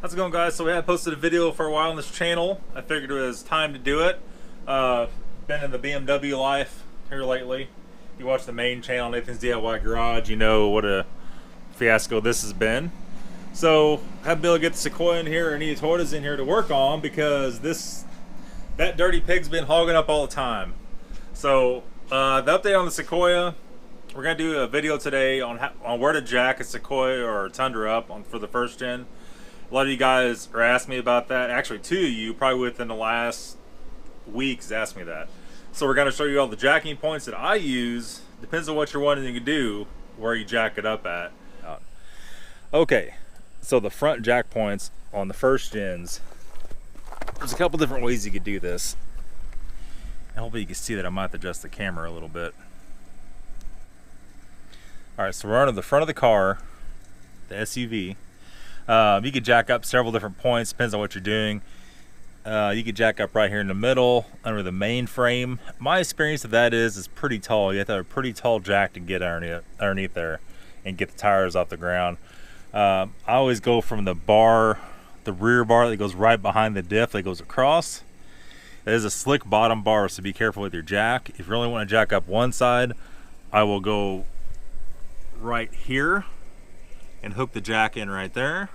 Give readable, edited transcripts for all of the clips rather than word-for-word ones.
How's it going, guys? So we had posted a video for a while on this channel. I figured it was time to do it. Been in the BMW life here lately. If you watch the main channel, Nathan's DIY Garage, you know what a fiasco this has been. So I had to be able to get the Sequoia in here and any Toyotas in here to work on because that dirty pig's been hogging up all the time. So the update on the Sequoia, we're gonna do a video today on where to jack a Sequoia or Tundra up for the first gen. A lot of you guys are asking me about that. Actually, two of you probably within the last weeks asked me that. So we're going to show you all the jacking points that I use. Depends on what you're wanting to do, where you jack it up at. Okay, so the front jack points on the first gens. There's a couple different ways you could do this. And hopefully you can see that I might adjust the camera a little bit. All right, so we're under the front of the car, the SUV. You could jack up several different points, depends on what you're doing. You could jack up right here in the middle under the main frame. My experience of that is pretty tall. You have to have a pretty tall jack to get underneath there and get the tires off the ground. I always go from the bar, the rear bar that goes right behind the diff that goes across. It is a slick bottom bar, so be careful with your jack. If you really want to jack up one side, I will go right here and hook the jack in right there.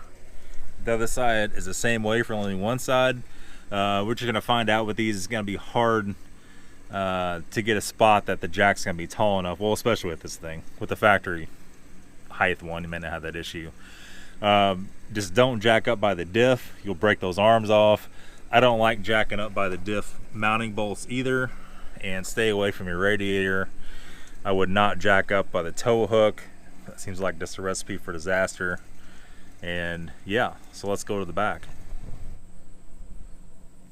The other side is the same way for only one side. What you're going to find out with these is going to be hard to get a spot that the jack's going to be tall enough. Well, especially with this thing. With the factory height one, you may not have that issue. Just don't jack up by the diff. You'll break those arms off. I don't like jacking up by the diff mounting bolts either. And stay away from your radiator. I would not jack up by the tow hook. That seems like just a recipe for disaster. And yeah, so let's go to the back.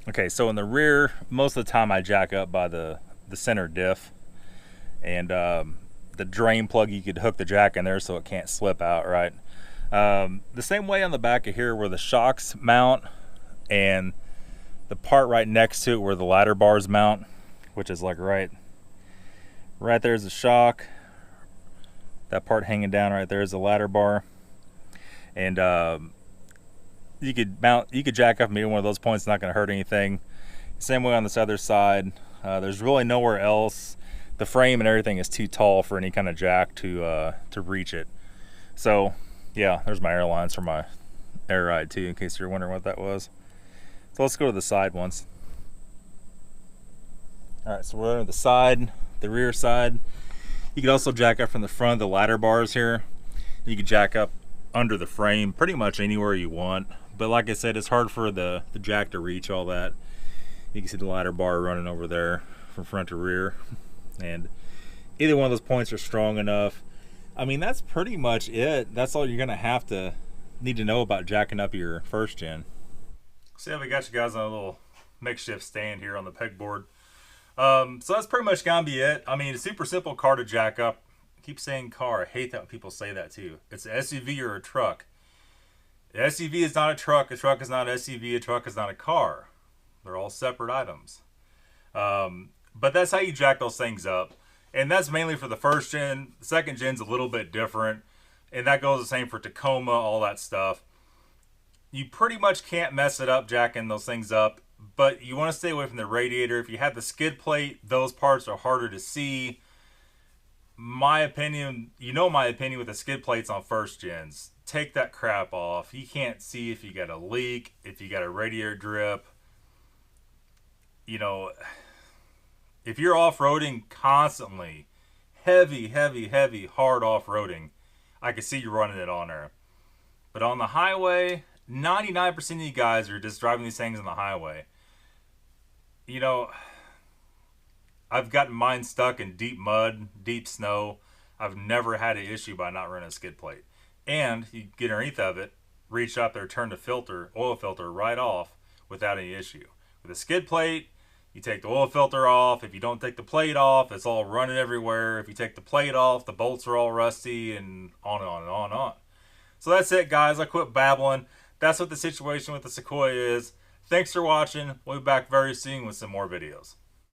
Okay, so in the rear, most of the time I jack up by the center diff. And the drain plug, you could hook the jack in there so it can't slip out, right? The same way on the back of here where the shocks mount and the part right next to it where the ladder bars mount, which is like right there's the shock. That part hanging down right there is the ladder bar. And you could jack up maybe one of those points, it's not going to hurt anything. Same way on this other side. There's really nowhere else. The frame and everything is too tall for any kind of jack to reach it. So yeah, there's my airlines for my air ride too, in case you're wondering what that was. So let's go to the side once. All right, so we're on the side, the rear side. You could also jack up from the front of the ladder bars here. You could jack up under the frame pretty much anywhere you want. But like I said, it's hard for the jack to reach all that. You can see the ladder bar running over there from front to rear. And either one of those points are strong enough. I mean, that's pretty much it. That's all you're gonna need to know about jacking up your first gen. So yeah, we got you guys on a little makeshift stand here on the pegboard. So that's pretty much gonna be it. I mean, it's a super simple car to jack up. I keep saying car. I hate that when people say that too. It's an SUV or a truck. The SUV is not a truck is not an SUV, a truck is not a car. They're all separate items. But that's how you jack those things up. And that's mainly for the first gen. The second gen's a little bit different. And that goes the same for Tacoma, all that stuff. You pretty much can't mess it up jacking those things up. But you want to stay away from the radiator. If you have the skid plate, those parts are harder to see. My opinion, you know my opinion with the skid plates on first gens. Take that crap off. You can't see if you got a leak, if you got a radiator drip. You know, if you're off-roading constantly, heavy, hard off-roading, I can see you running it on there. But on the highway, 99% of you guys are just driving these things on the highway. You know, I've gotten mine stuck in deep mud, deep snow. I've never had an issue by not running a skid plate. And you get underneath of it, reach out there, turn the oil filter right off without any issue. With a skid plate, you take the oil filter off. If you don't take the plate off, it's all running everywhere. If you take the plate off, the bolts are all rusty, and on and on and on and on. So that's it, guys. I quit babbling. That's what the situation with the Sequoia is. Thanks for watching. We'll be back very soon with some more videos.